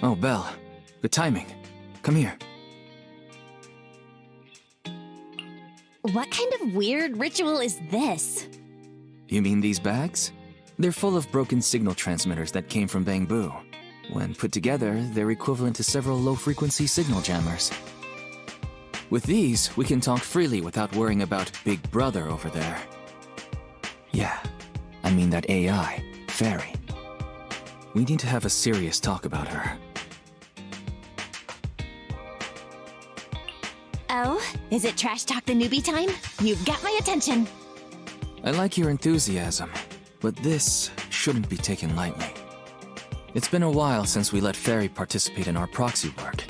Oh, Belle. Good timing. Come here. What kind of weird ritual is this? You mean these bags? They're full of broken signal transmitters that came from Bangbu. When put together, they're equivalent to several low-frequency signal jammers. With these, we can talk freely without worrying about Big Brother over there. Yeah, I mean that AI, Fairy. We need to have a serious talk about her. Oh, is it trash talk the newbie time? You've got my attention. I like your enthusiasm, but this shouldn't be taken lightly. It's been a while since we let Fairy participate in our proxy work,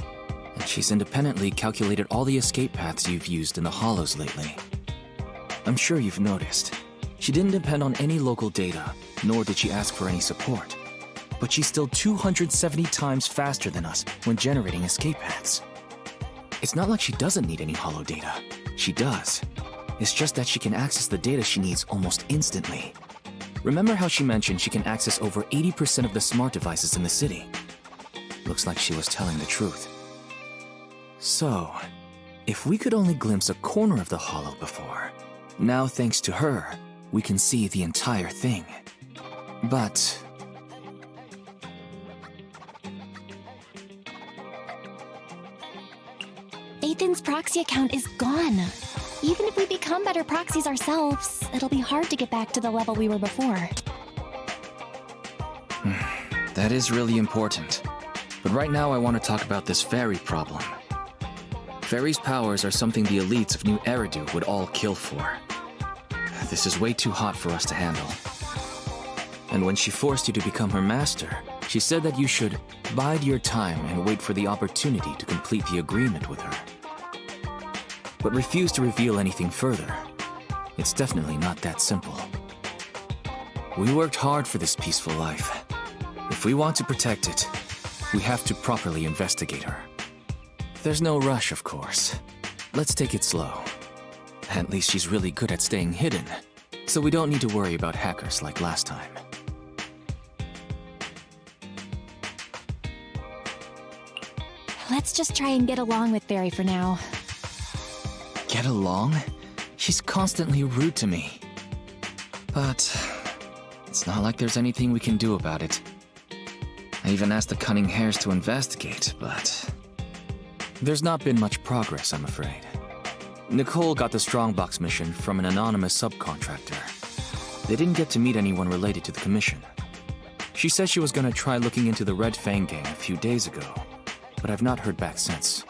and she's independently calculated all the escape paths you've used in the Hollows lately. I'm sure you've noticed. She didn't depend on any local data, nor did she ask for any support. But she's still 270 times faster than us when generating escape paths. It's not like she doesn't need any Hollow data. She does. It's just that she can access the data she needs almost instantly. Remember how she mentioned she can access over 80% of the smart devices in the city? Looks like she was telling the truth. So, if we could only glimpse a corner of the Hollow before, now thanks to her, we can see the entire thing. But Ethan's proxy account is gone. Even if we become better proxies ourselves, it'll be hard to get back to the level we were before. That is really important. But right now I want to talk about this Fairy problem. Fairy's powers are something the elites of New Eridu would all kill for. This is way too hot for us to handle. And when she forced you to become her master, she said that you should bide your time and wait for the opportunity to complete the agreement with her. But refused to reveal anything further. It's definitely not that simple. We worked hard for this peaceful life. If we want to protect it, we have to properly investigate her. There's no rush, of course. Let's take it slow. At least she's really good at staying hidden, so we don't need to worry about hackers like last time. Let's just try and get along with Fairy for now. Get along? She's constantly rude to me. But it's not like there's anything we can do about it. I even asked the Cunning Hares to investigate, but there's not been much progress, I'm afraid. Nicole got the Strongbox mission from an anonymous subcontractor. They didn't get to meet anyone related to the commission. She said she was gonna try looking into the Red Fang gang a few days ago, but I've not heard back since.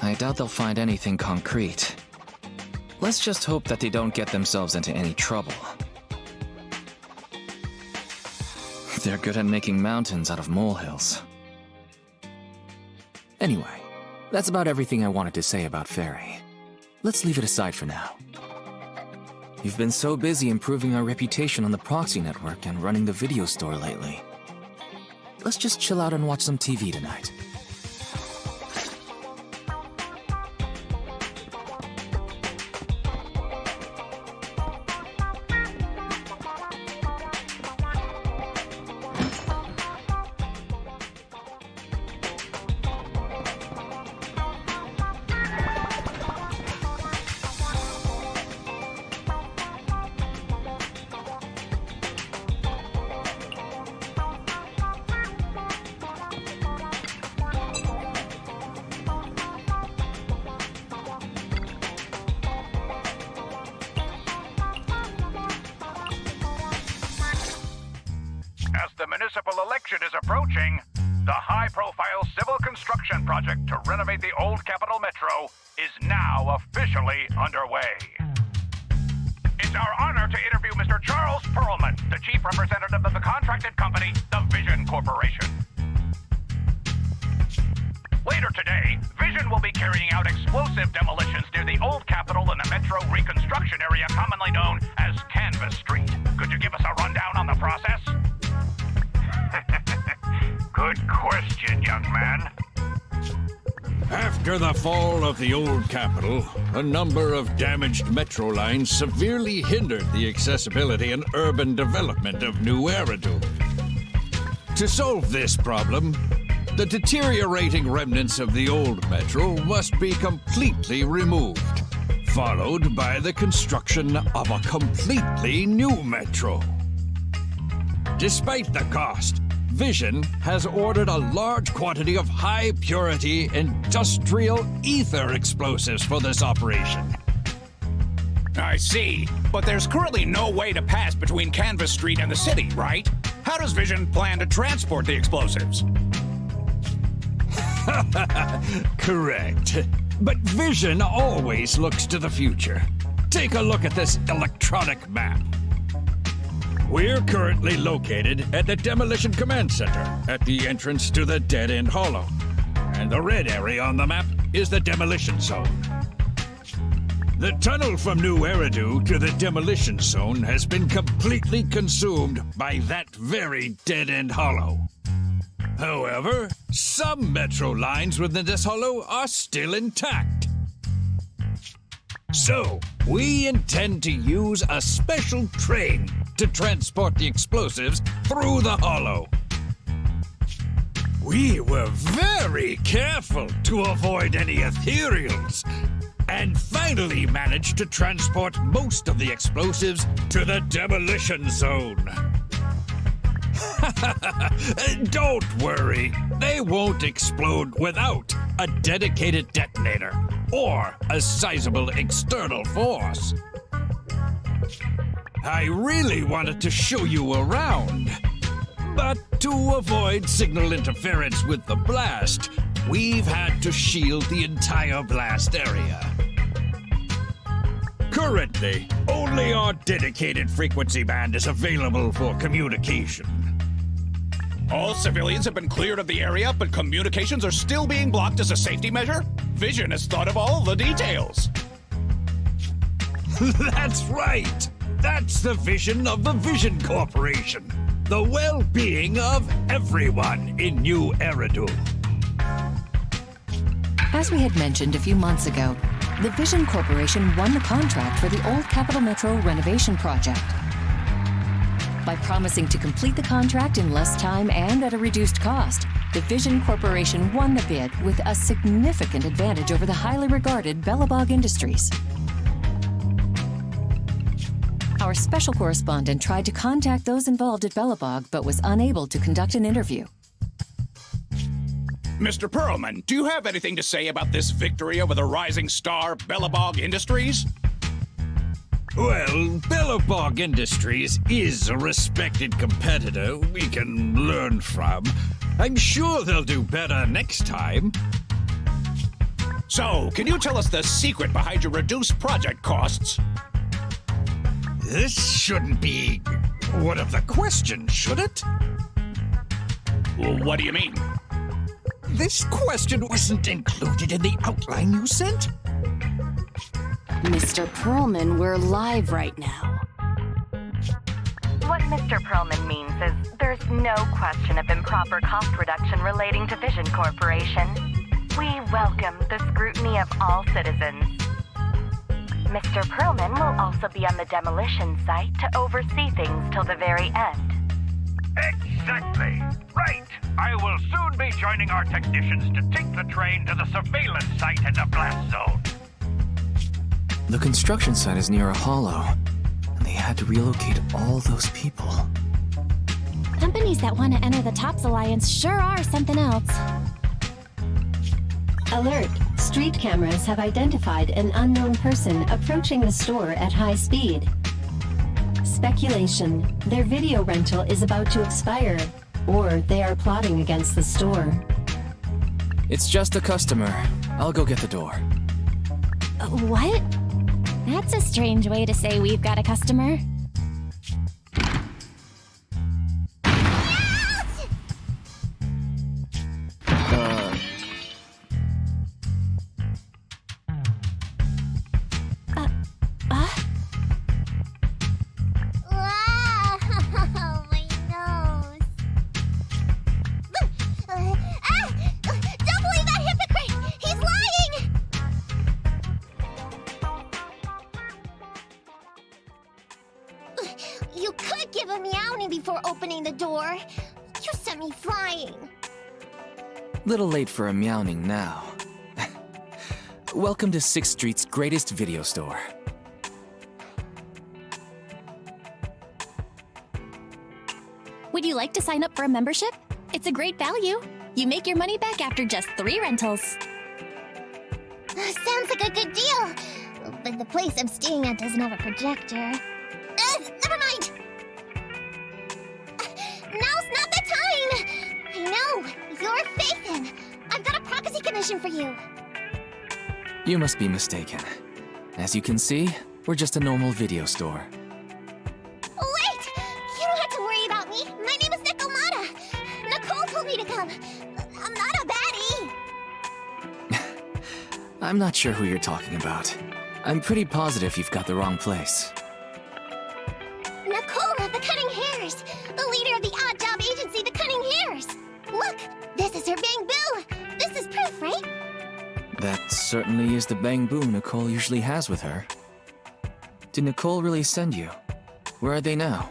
I doubt they'll find anything concrete. Let's just hope that they don't get themselves into any trouble. They're good at making mountains out of molehills. Anyway, that's about everything I wanted to say about Fairy. Let's leave it aside for now. You've been so busy improving our reputation on the proxy network and running the video store lately. Let's just chill out and watch some TV tonight. As the municipal election is approaching, the high-profile civil construction project to renovate the old Capital Metro is now officially underway. It's our honor to interview Mr. Charles Perlman, the chief representative of the contracted company, the Vision Corporation. Later today, Vision will be carrying out explosive demolitions near the old Capitol in the Metro reconstruction area commonly known as Canvas Street. Could you give us a rundown on the process? Good question, young man. After the fall of the old capital, a number of damaged metro lines severely hindered the accessibility and urban development of New Eridu. To solve this problem, the deteriorating remnants of the old metro must be completely removed, followed by the construction of a completely new metro. Despite the cost, Vision has ordered a large quantity of high-purity industrial ether explosives for this operation. I see. But there's currently no way to pass between Canvas Street and the city, right? How does Vision plan to transport the explosives? Correct. But Vision always looks to the future. Take a look at this electronic map. We're currently located at the Demolition Command Center, at the entrance to the dead-end hollow. And the red area on the map is the Demolition Zone. The tunnel from New Eridu to the Demolition Zone has been completely consumed by that very dead-end hollow. However, some metro lines within this hollow are still intact. So, we intend to use a special train to transport the explosives through the hollow. We were very careful to avoid any ethereals, and finally managed to transport most of the explosives to the Demolition Zone. Don't worry, they won't explode without a dedicated detonator or a sizable external force. I really wanted to show you around, but to avoid signal interference with the blast, we've had to shield the entire blast area. Currently, only our dedicated frequency band is available for communication. All civilians have been cleared of the area, but communications are still being blocked as a safety measure? Vision has thought of all the details. That's right! That's the vision of the Vision Corporation. The well-being of everyone in New Eridu. As we had mentioned a few months ago, the Vision Corporation won the contract for the Old Capital Metro renovation project. By promising to complete the contract in less time and at a reduced cost, the Vision Corporation won the bid with a significant advantage over the highly regarded Bellabog Industries. Our special correspondent tried to contact those involved at Bellabog, but was unable to conduct an interview. Mr. Perlman, do you have anything to say about this victory over the rising star Bellabog Industries? Well, Bellabog Industries is a respected competitor we can learn from. I'm sure they'll do better next time. So, can you tell us the secret behind your reduced project costs? This shouldn't be one of the questions, should it? What do you mean? This question wasn't included in the outline you sent? Mr. Perlman, we're live right now. What Mr. Perlman means is there's no question of improper cost reduction relating to Vision Corporation. We welcome the scrutiny of all citizens. Mr. Perlman will also be on the demolition site to oversee things till the very end. Exactly. Right. I will soon be joining our technicians to take the train to the surveillance site in the blast zone. The construction site is near a hollow, and they had to relocate all those people. Companies that want to enter the TOPS Alliance sure are something else. Alert! Street cameras have identified an unknown person approaching the store at high speed. Speculation: their video rental is about to expire, or they are plotting against the store. It's just a customer. I'll go get the door. What? That's a strange way to say we've got a customer. You could give a meowing before opening the door. You sent me flying. Little late for a meowing now. Welcome to 6th Street's greatest video store. Would you like to sign up for a membership? It's a great value. You make your money back after just 3 rentals. Sounds like a good deal. But the place I'm staying at doesn't have a projector. Never mind. Now's not the time. I know. You're Fathan. I've got a proxy commission for you. You must be mistaken. As you can see, we're just a normal video store. Wait! You don't have to worry about me. My name is Nikomata. Nicole told me to come. I'm not a baddie. I'm not sure who you're talking about. I'm pretty positive you've got the wrong place. Nicole of the Cunning Hairs, the leader of the odd job agency, the Cunning Hairs. Look, this is her Bang Boo. This is proof, right? That certainly is the bang boo Nicole usually has with her. Did Nicole really send you? Where are they now?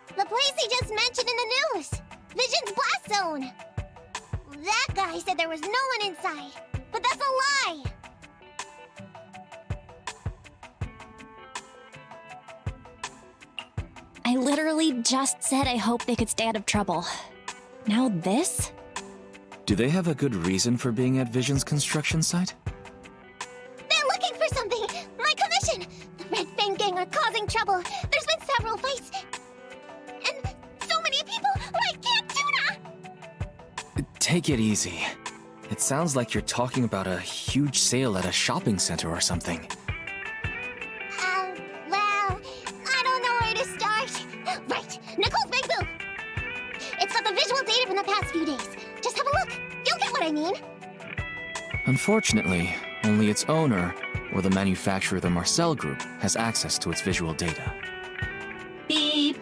The place he just mentioned in the news. Vision's Blast Zone. That guy said there was no one inside, but that's a lie. I literally just said I hope they could stay out of trouble. Now this? Do they have a good reason for being at Vision's construction site? They're looking for something. My commission. The Red Fang gang are causing trouble. There's been several fights. And so many people. I can't do that. Take it easy. It sounds like you're talking about a huge sale at a shopping center or something. Well, I don't know where to start. Right, Nicole's Bang Boo. It's got the visual data from the past few days. Just have a look. You'll get what I mean. Unfortunately, only its owner, or the manufacturer of the Marcel Group, has access to its visual data. Beep.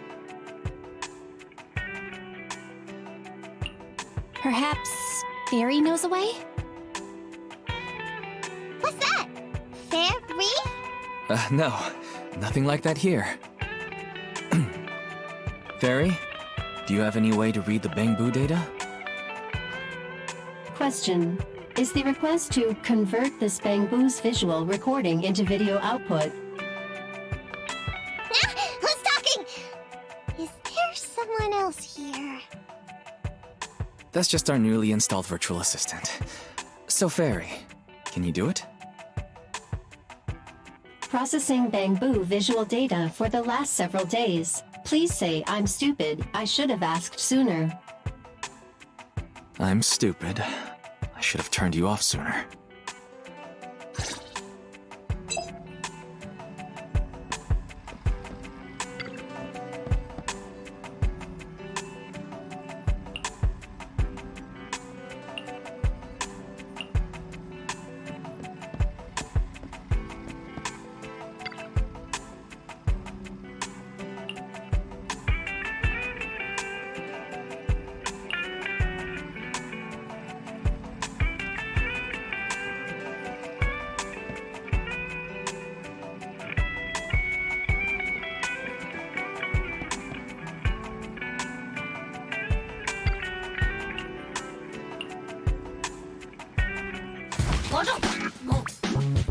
Perhaps Fairy knows a way? What's that? Fairy? No, nothing like that here. Fairy, do you have any way to read the Bang Boo data? Question. Is the request to convert this Bang Boo's visual recording into video output? Who's talking? Is there someone else here? That's just our newly installed virtual assistant. So Fairy, can you do it? Processing Bang Boo visual data for the last several days. Please say I'm stupid. I should have asked sooner. I'm stupid. I should have turned you off sooner.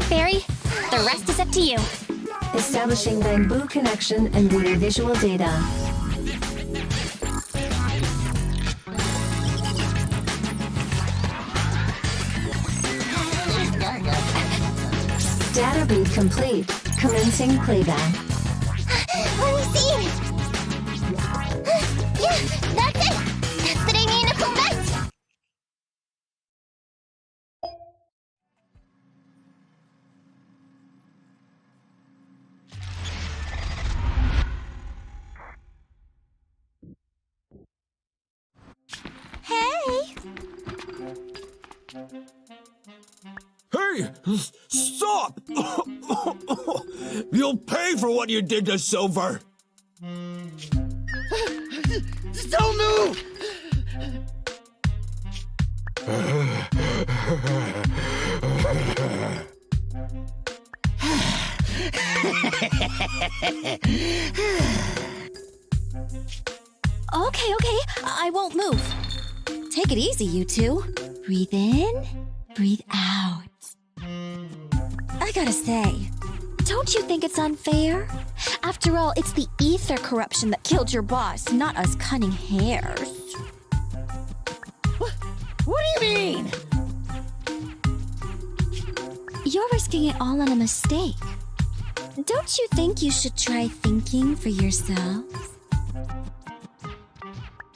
Fairy, the rest is up to you. Establishing Bang Boo connection and reading visual data. Data read complete. Commencing playback. Let me see. Yeah, that's it. That's the day me and Nicole met. Hey. Hey! Stop! You'll pay for what you did to Silver! Don't move! Okay, I won't move. Take it easy, you two. Breathe in, breathe out. I gotta say, don't you think it's unfair? After all, it's the ether corruption that killed your boss, not us cunning hares. What do you mean? You're risking it all on a mistake. Don't you think you should try thinking for yourselves?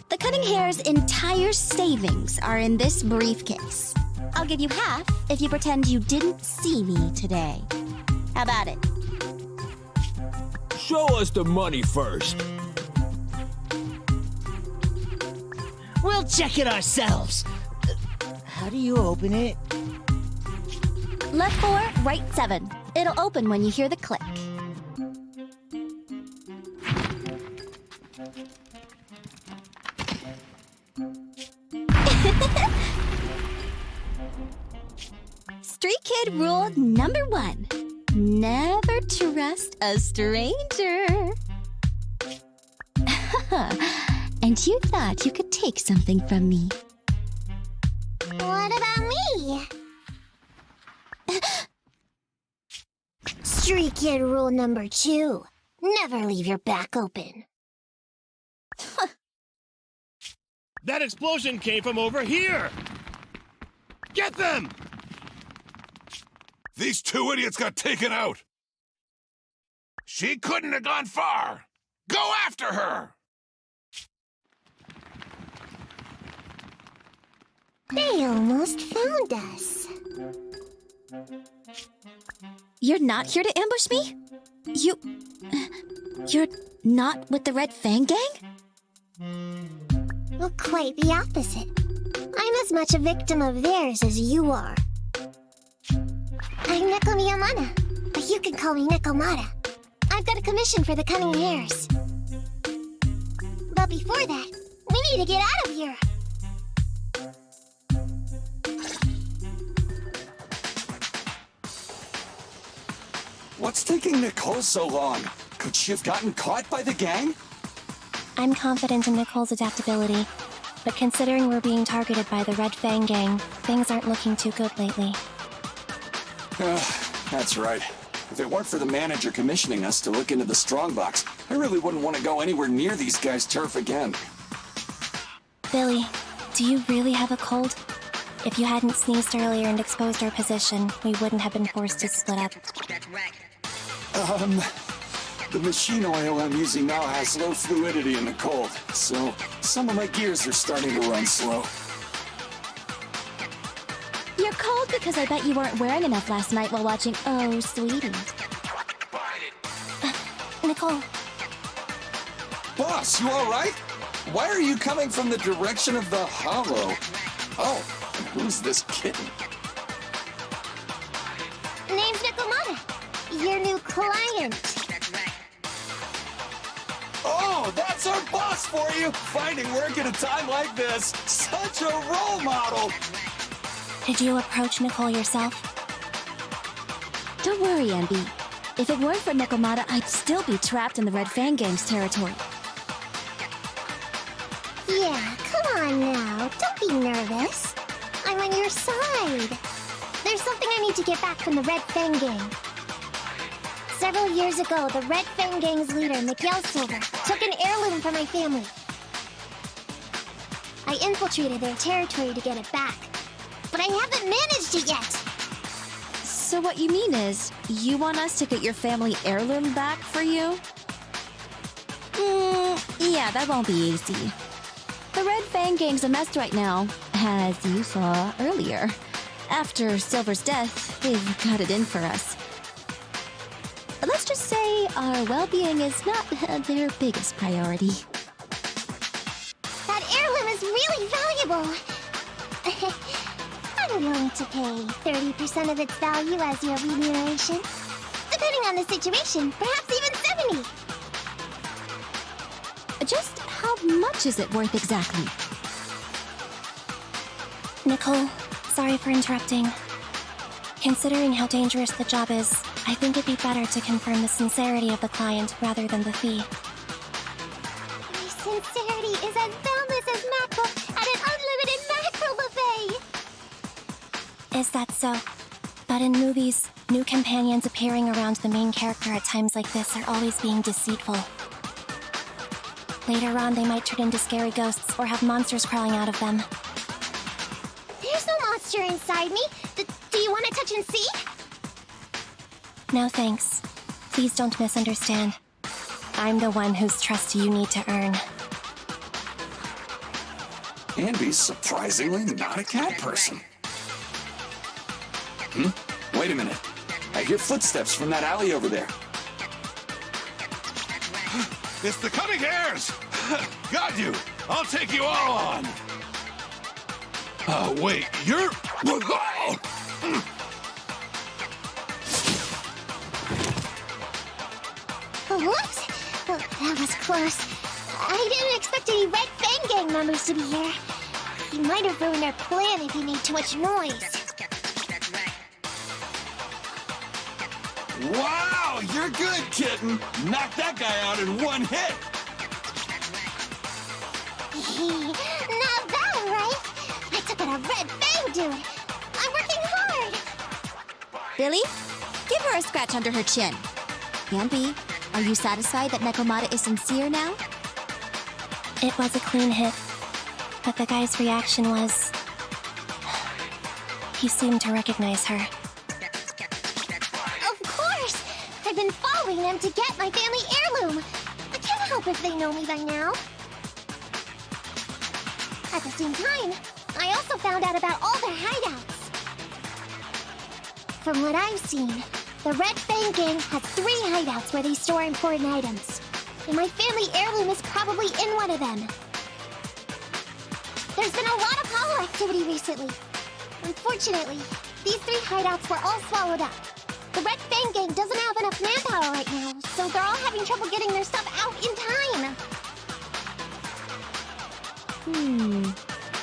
The cunning hare's entire savings are in this briefcase. I'll give you half if you pretend you didn't see me today. How about it? Show us the money first. We'll check it ourselves. How do you open it? Left 4, right 7. It'll open when you hear the click. Street Kid rule number 1. Never trust a stranger. And you thought you could take something from me. What about me? Street Kid rule number 2. Never leave your back open. That explosion came from over here! Get them! These 2 idiots got taken out! She couldn't have gone far! Go after her! They almost found us. You're not here to ambush me? You're not with the Red Fang Gang? Well, quite the opposite. I'm as much a victim of theirs as you are. I'm Neko Miyamana, but you can call me Nekomata. I've got a commission for the Cunning Hares. But before that, we need to get out of here. What's taking Nicole so long? Could she have gotten caught by the gang? I'm confident in Nicole's adaptability, but considering we're being targeted by the Red Fang Gang, things aren't looking too good lately. That's right. If it weren't for the manager commissioning us to look into the strongbox, I really wouldn't want to go anywhere near these guys' turf again. Billy, do you really have a cold? If you hadn't sneezed earlier and exposed our position, we wouldn't have been forced to split up. The machine oil I'm using now has low fluidity in the cold, so some of my gears are starting to run slow. You're cold because I bet you weren't wearing enough last night while watching Oh, Sweetie. Nicole. Boss, you alright? Why are you coming from the direction of the hollow? Oh, and who's this kitten? Name's Nekomata, your new client. Oh, that's our boss for you! Finding work at a time like this. Such a role model! Did you approach Nicole yourself? Don't worry, Envy. If it weren't for Nekomata, I'd still be trapped in the Red Fang Gang's territory. Yeah, come on now. Don't be nervous. I'm on your side. There's something I need to get back from the Red Fang Gang. Several years ago, the Red Fang Gang's leader, Miguel Silver, took an heirloom from my family. I infiltrated their territory to get it back, but I haven't managed it yet. So what you mean is, you want us to get your family heirloom back for you? Yeah, that won't be easy. The Red Fang Gang's a mess right now, as you saw earlier. After Silver's death, they've got it in for us. Let's just say our well-being is not their biggest priority. That heirloom is really valuable. I'm willing to pay 30% of its value as your remuneration. Depending on the situation, perhaps even 70. Just how much is it worth exactly? Nicole, sorry for interrupting. Considering how dangerous the job is, I think it'd be better to confirm the sincerity of the client rather than the fee. My sincerity is as boundless as mackerel at an unlimited mackerel buffet! Is that so? But in movies, new companions appearing around the main character at times like this are always being deceitful. Later on, they might turn into scary ghosts or have monsters crawling out of them. There's no monster inside me. Do you want to touch and see? No thanks. Please don't misunderstand. I'm the one whose trust you need to earn. Andy's surprisingly not a cat person. Wait a minute. I hear footsteps from that alley over there. It's the Cunning Hares! Got you! I'll take you all on! Wait, you're... Whoops! Oh, that was close. I didn't expect any Red Fang Gang members to be here. He might have ruined our plan if he made too much noise. Wow, you're good, kitten. Knocked that guy out in one hit. Not bad, right? I took out a Red Fang dude. I'm working hard. Billy, give her a scratch under her chin. Yampy, are you satisfied that Nekomata is sincere now? It was a clean hit, but the guy's reaction was... He seemed to recognize her. Of course! I've been following them to get my family heirloom. I can't help if they know me by now. At the same time, I also found out about all their hideouts. From what I've seen, the Red Fang Gang has 3 hideouts where they store important items. And my family heirloom is probably in one of them. There's been a lot of hollow activity recently. Unfortunately, these 3 hideouts were all swallowed up. The Red Fang Gang doesn't have enough manpower right now, so they're all having trouble getting their stuff out in time.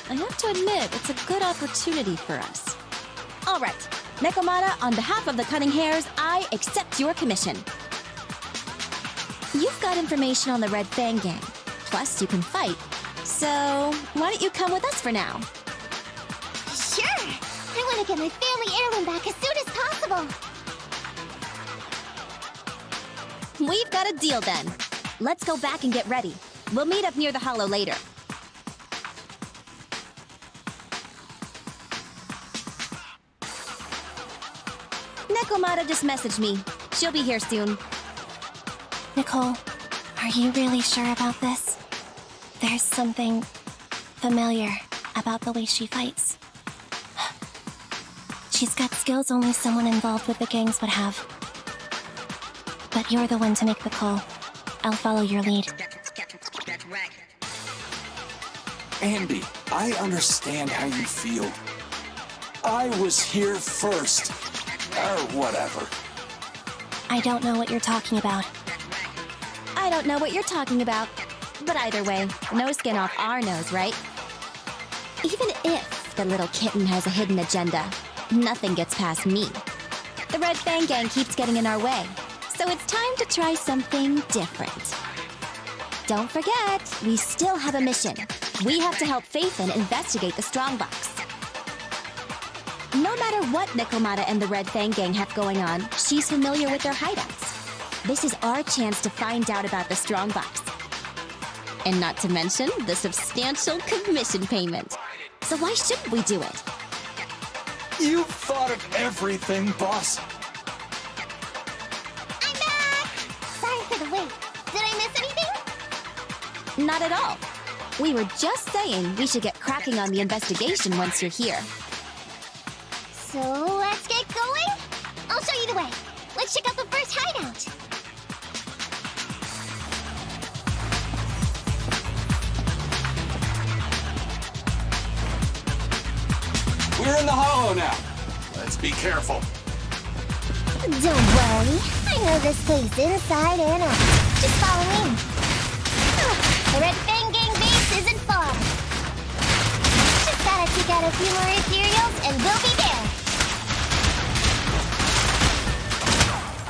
I have to admit, it's a good opportunity for us. All right, Nekomata, on behalf of the Cunning Hares, I accept your commission. You've got information on the Red Fang Gang, plus you can fight. So, why don't you come with us for now? Sure! I want to get my family heirloom back as soon as possible! We've got a deal then. Let's go back and get ready. We'll meet up near the hollow later. Nekomata just messaged me. She'll be here soon. Nicole, are you really sure about this? There's something familiar about the way she fights. She's got skills only someone involved with the gangs would have. But you're the one to make the call. I'll follow your lead. Andy, I understand how you feel. I was here first. Or whatever. I don't know what you're talking about. I don't know what you're talking about. But either way, no skin off our nose, right? Even if the little kitten has a hidden agenda, nothing gets past me. The Red Fang Gang keeps getting in our way, so it's time to try something different. Don't forget, we still have a mission. We have to help Faithin investigate the Strongbox. No matter what Nekomata and the Red Fang Gang have going on, she's familiar with their hideouts. This is our chance to find out about the Strongbox. And not to mention the substantial commission payment. So why shouldn't we do it? You thought of everything, boss. I'm back! Sorry for the wait. Did I miss anything? Not at all. We were just saying we should get cracking on the investigation once you're here. So let's get going? I'll show you the way. Let's check out the first hideout. We're in the hollow now. Let's be careful. Don't worry. I know this place inside and out. Just follow me. The Red Fang Gang base isn't far. Just gotta take out a few more ethereals and we'll be there.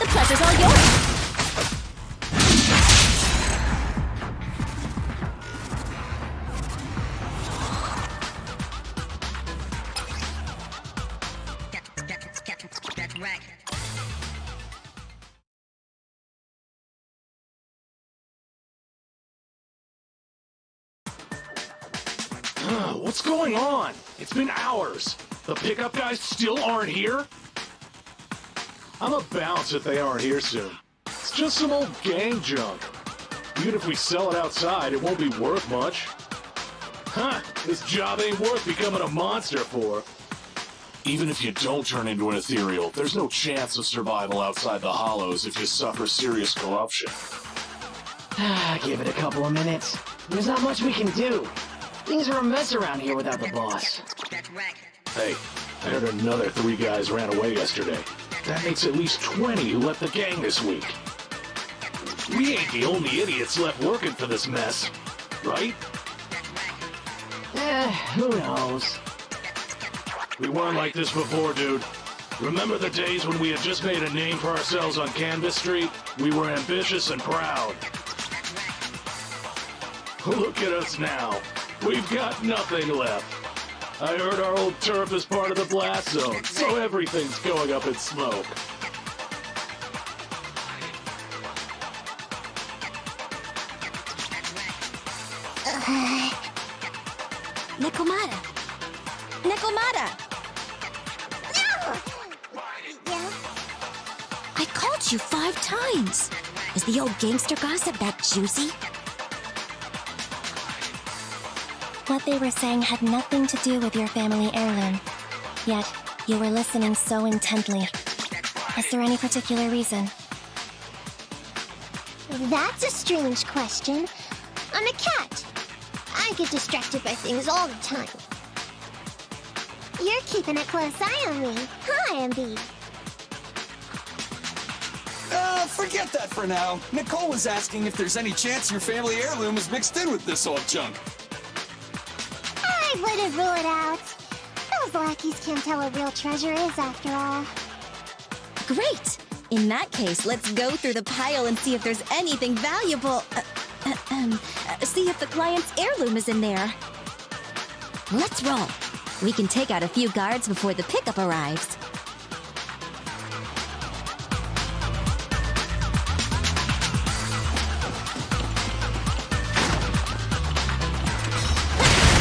The pleasure's all yours. What's going on? It's been hours. The pickup guys still aren't here? I'ma bounce if they aren't here soon. It's just some old gang junk. Even if we sell it outside, it won't be worth much. Huh, this job ain't worth becoming a monster for. Even if you don't turn into an ethereal, there's no chance of survival outside the hollows if you suffer serious corruption. Give it a couple of minutes. There's not much we can do. Things are a mess around here without the boss. Hey, I heard another 3 guys ran away yesterday. That makes at least 20 who left the gang this week. We ain't the only idiots left working for this mess, right? Who knows? We weren't like this before, dude. Remember the days when we had just made a name for ourselves on Canvas Street? We were ambitious and proud. Look at us now. We've got nothing left. I heard our old turf is part of the blast zone, so everything's going up in smoke. Nekomata! Nekomata! No! Yeah? I called you 5 times. Is the old gangster gossip that juicy? What they were saying had nothing to do with your family heirloom. Yet, you were listening so intently. Is there any particular reason? That's a strange question. I'm a cat. I get distracted by things all the time. You're keeping a close eye on me, huh, MB? Forget that for now. Nicole was asking if there's any chance your family heirloom is mixed in with this old junk. I wouldn't rule it out. Those lackeys can't tell what real treasure is, after all. Great! In that case, let's go through the pile and see if there's anything valuable. See if the client's heirloom is in there. Let's roll. We can take out a few guards before the pickup arrives.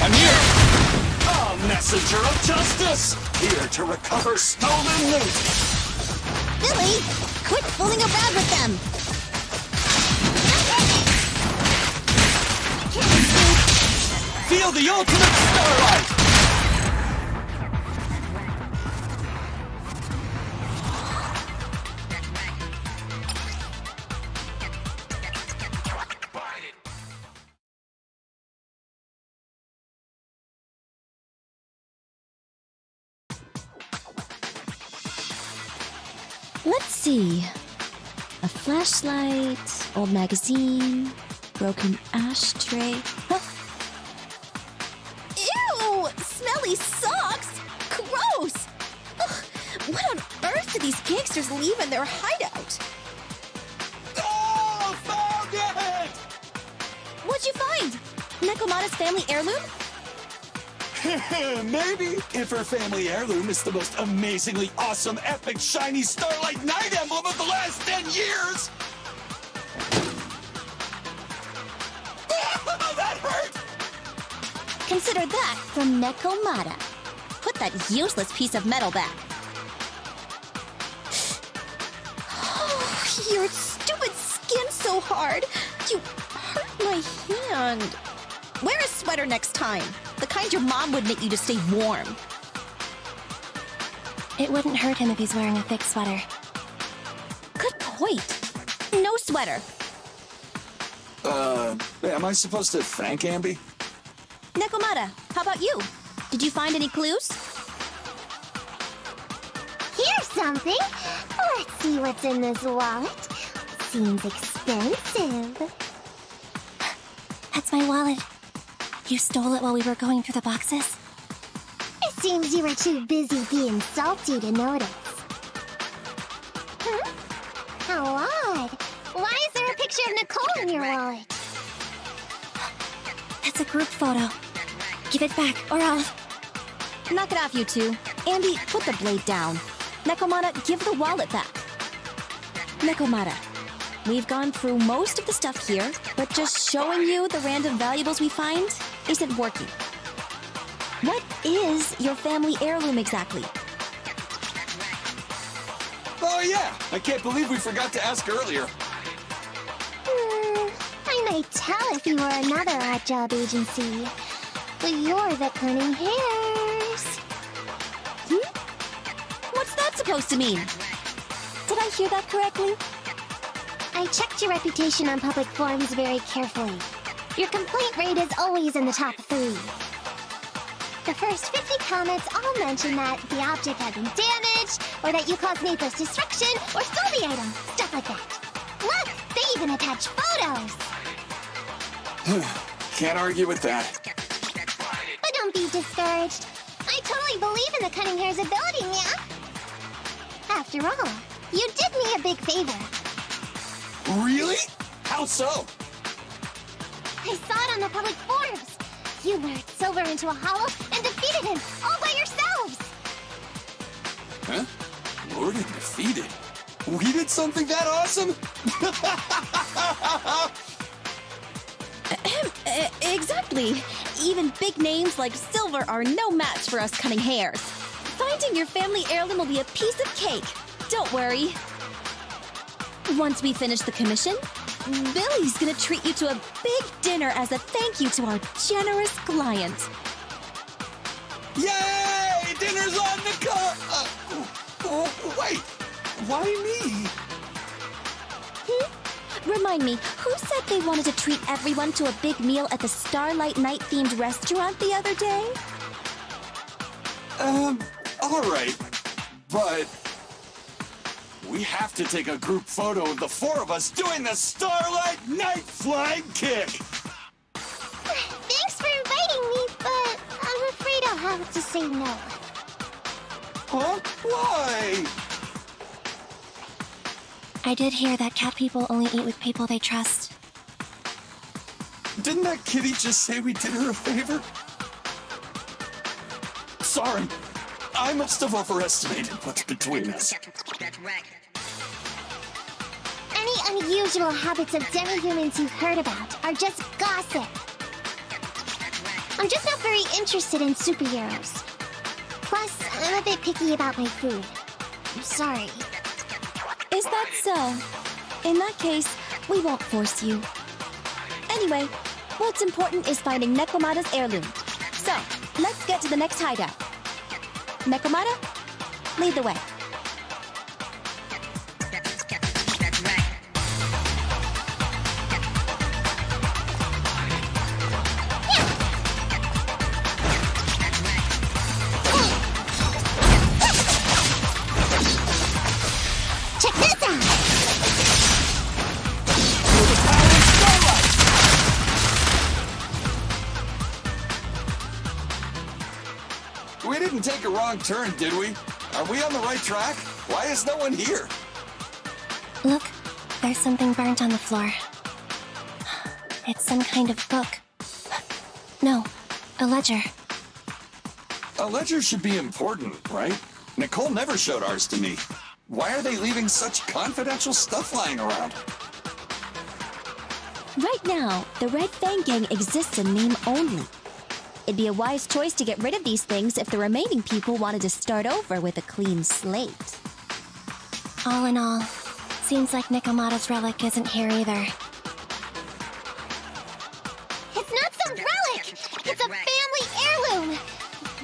I'm here! A messenger of justice! Here to recover stolen loot! Billy, quit fooling around with them! Feel the ultimate starlight! Let's see. A flashlight, old magazine, broken ashtray. Huh? Ew! Smelly socks! Gross! Ugh, what on earth do these gangsters leave in their hideout? Oh, found it! What'd you find? Nekomata's family heirloom? Maybe if her family heirloom is the most amazingly awesome, epic, shiny Starlight Night emblem of the last 10 years! That hurt! Consider that from Nekomata. Put that useless piece of metal back. Oh, your stupid skin so hard. You hurt my hand. Wear a sweater next time. The kind your mom would knit you to stay warm. It wouldn't hurt him if he's wearing a thick sweater. Good point. No sweater. Am I supposed to thank Ambi? Nekomata, how about you? Did you find any clues? Here's something. Let's see what's in this wallet. Seems expensive. That's my wallet. You stole it while we were going through the boxes? It seems you were too busy being salty to notice. Huh? How odd. Why is there a picture of Nicole in your wallet? That's a group photo. Give it back, or I'll... Knock it off, you two. Andy, put the blade down. Nekomata, give the wallet back. Nekomata, we've gone through most of the stuff here, but just showing you the random valuables we find isn't working. What is your family heirloom exactly? Oh yeah, I can't believe we forgot to ask earlier. I might tell if you were another odd job agency. But you're the cunning hairs. What's that supposed to mean? Did I hear that correctly? I checked your reputation on public forums very carefully. Your complaint rate is always in the top 3. The first 50 comments all mention that the object had been damaged, or that you caused needless destruction, or stole the item, stuff like that. Look, they even attach photos! Can't argue with that. But don't be discouraged. I totally believe in the cunning hair's ability, yeah? After all, you did me a big favor. Really? How so? I saw it on the public forums. You lured Silver into a hollow and defeated him all by yourselves. Huh? Lured and defeated? We did something that awesome? Exactly. Even big names like Silver are no match for us cunning hairs. Finding your family heirloom will be a piece of cake. Don't worry. Once we finish the commission, Billy's gonna treat you to a big dinner as a thank you to our generous client. Yay! Dinner's on the wait. Why me? Remind me, who said they wanted to treat everyone to a big meal at the Starlight Night-themed restaurant the other day? Alright. But we have to take a group photo of the 4 of us doing the Starlight Night flying kick! Thanks for inviting me, but I'm afraid I'll have to say no. Huh? Why? I did hear that cat people only eat with people they trust. Didn't that kitty just say we did her a favor? Sorry. I must have overestimated what's between us. Any unusual habits of demi-humans you've heard about are just gossip. I'm just not very interested in superheroes. Plus, I'm a bit picky about my food. I'm sorry. Is that so? In that case, we won't force you. Anyway, what's important is finding Nekomata's heirloom. So, let's get to the next hideout. Nekomata, lead the way. Check this out! We didn't take a wrong turn, did we? Are we on the right track? Why is no one here? Look, there's something burnt on the floor. It's some kind of book. No, a ledger. A ledger should be important, right? Nicole never showed ours to me. Why are they leaving such confidential stuff lying around? Right now, the Red Fang Gang exists in name only. It'd be a wise choice to get rid of these things if the remaining people wanted to start over with a clean slate. All in all, seems like Nekomata's relic isn't here either. It's not some relic! It's a family heirloom!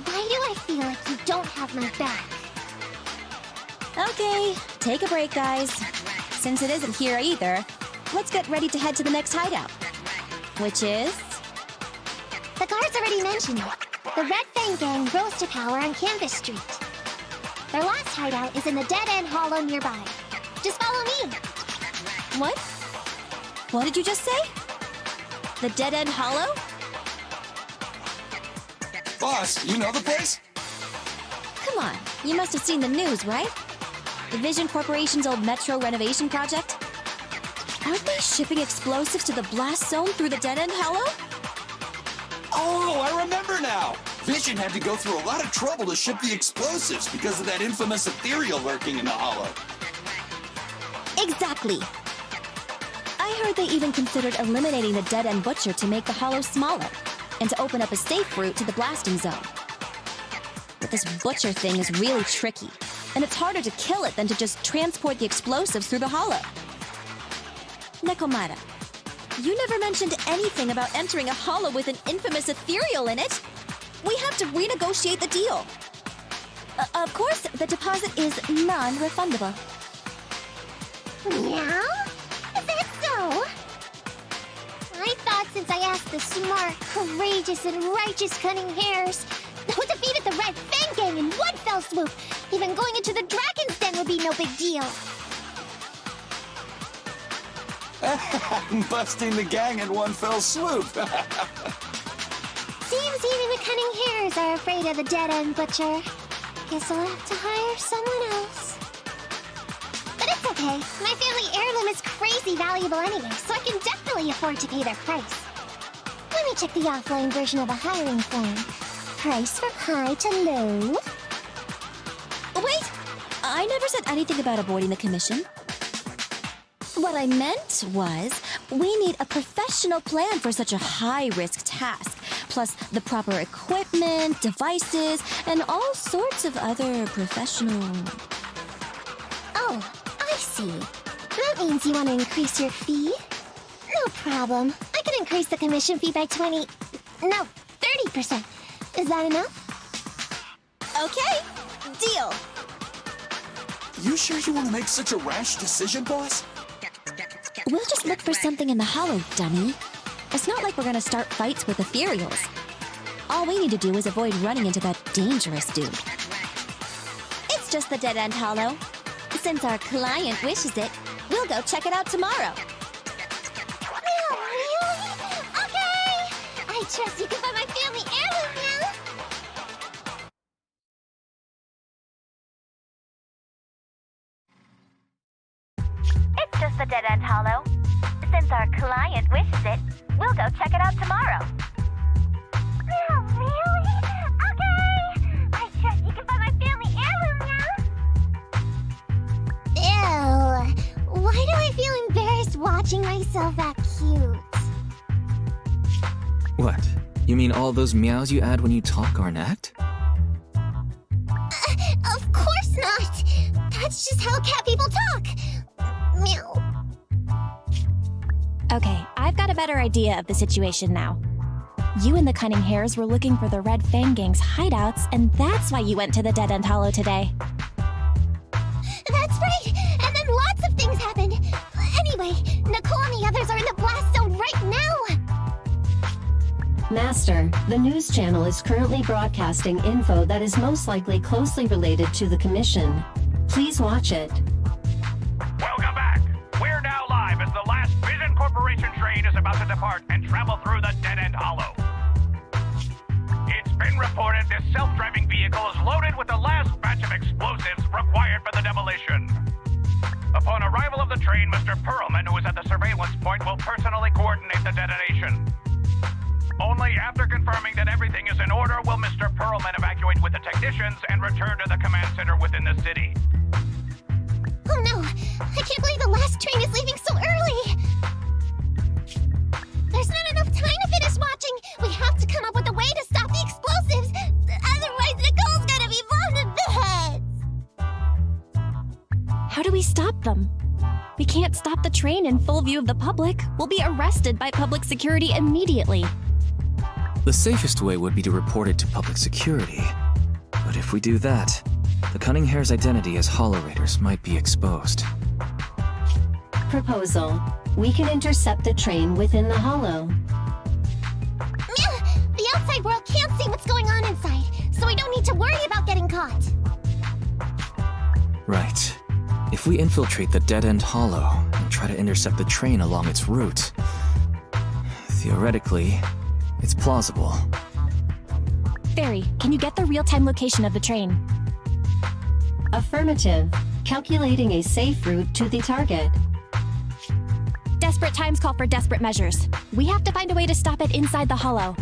Why do I feel like you don't have my back? Okay, take a break, guys. Since it isn't here either, let's get ready to head to the next hideout. Which is... The guards already mentioned it. The Red Fang Gang rose to power on Canvas Street. Their last hideout is in the dead-end hollow nearby. Just follow me. What? What did you just say? The dead-end hollow? Boss, you know the place? Come on, you must have seen the news, right? The Vision Corporation's old metro renovation project? Aren't they shipping explosives to the blast zone through the dead-end hollow? Oh, I remember now! Vision had to go through a lot of trouble to ship the explosives because of that infamous ethereal lurking in the hollow. Exactly. I heard they even considered eliminating the dead-end butcher to make the hollow smaller and to open up a safe route to the blasting zone. but this butcher thing is really tricky, and it's harder to kill it than to just transport the explosives through the hollow. Nekomata, you never mentioned anything about entering a hollow with an infamous ethereal in it. We have to renegotiate the deal. Of course, the deposit is non-refundable. Meow? Is that so? I thought since I asked the smart, courageous, and righteous Cunning Hares who defeated the Red Fang Gang in one fell swoop, even going into the Dragon's Den would be no big deal. Busting the gang in one fell swoop. Seems even the Cunning Hares are afraid of the dead-end butcher. Guess I'll have to hire someone else. But it's okay. My family heirloom is crazy valuable anyway, so I can definitely afford to pay their price. Let me check the offline version of the hiring form. Price from high to low. Wait! I never said anything about avoiding the commission. What I meant was, we need a professional plan for such a high-risk task, plus the proper equipment, devices, and all sorts of other professional... Oh, I see. That means you want to increase your fee? No problem. I can increase the commission fee by 20... No, 30%. Is that enough? Okay, deal. You sure you want to make such a rash decision, boss? We'll just look for something in the hollow, dummy. It's not like we're gonna start fights with ethereals. All we need to do is avoid running into that dangerous dude. It's just the dead-end hollow. Since our client wishes it, we'll go check it out tomorrow. Really? Okay! I trust you can find my family heirloom now! It's just the dead-end hollow. Since our client wishes it, we'll go check it out tomorrow. Really? Okay! I trust you can find my family heirloom now! Ew! Why do I feel embarrassed watching myself act cute? What? You mean all those meows you add when you talk aren't act? Of course not! That's just how cat people talk! Meow. Okay, I've got a better idea of the situation now. You and the Cunning Hares were looking for the Red Fang Gang's hideouts, and that's why you went to the Dead-End Hollow today. That's right! And then lots of things happened! Anyway, Nicole and the others are in the blast zone right now! Master, the news channel is currently broadcasting info that is most likely closely related to the commission. Please watch it. Welcome back. We're now live as the last Vision Corporation train is about to depart and travel through the Dead-End Hollow. It's been reported this self-driving vehicle is loaded with the last batch of explosives required for the demolition. Upon arrival of the train, Mr. Perlman, who is at the surveillance point, will personally coordinate the detonation. Only after confirming that everything is in order will Mr. Perlman evacuate with the technicians and return to the command center within the city. Oh no! I can't believe the last train is leaving so early! There's not enough time to finish watching! We have to come up with a way to stop the explosives! Otherwise, Nicole's gonna be bombed in the heads! How do we stop them? We can't stop the train in full view of the public. We'll be arrested by public security immediately. The safest way would be to report it to public security. But if we do that, the Cunning Hare's identity as Hollow Raiders might be exposed. Proposal. We can intercept the train within the hollow. The outside world can't see what's going on inside, so we don't need to worry about getting caught. Right. If we infiltrate the Dead-End Hollow and try to intercept the train along its route, theoretically, it's plausible. Fairy, can you get the real-time location of the train? Affirmative. Calculating a safe route to the target. Desperate times call for desperate measures. We have to find a way to stop it inside the hollow.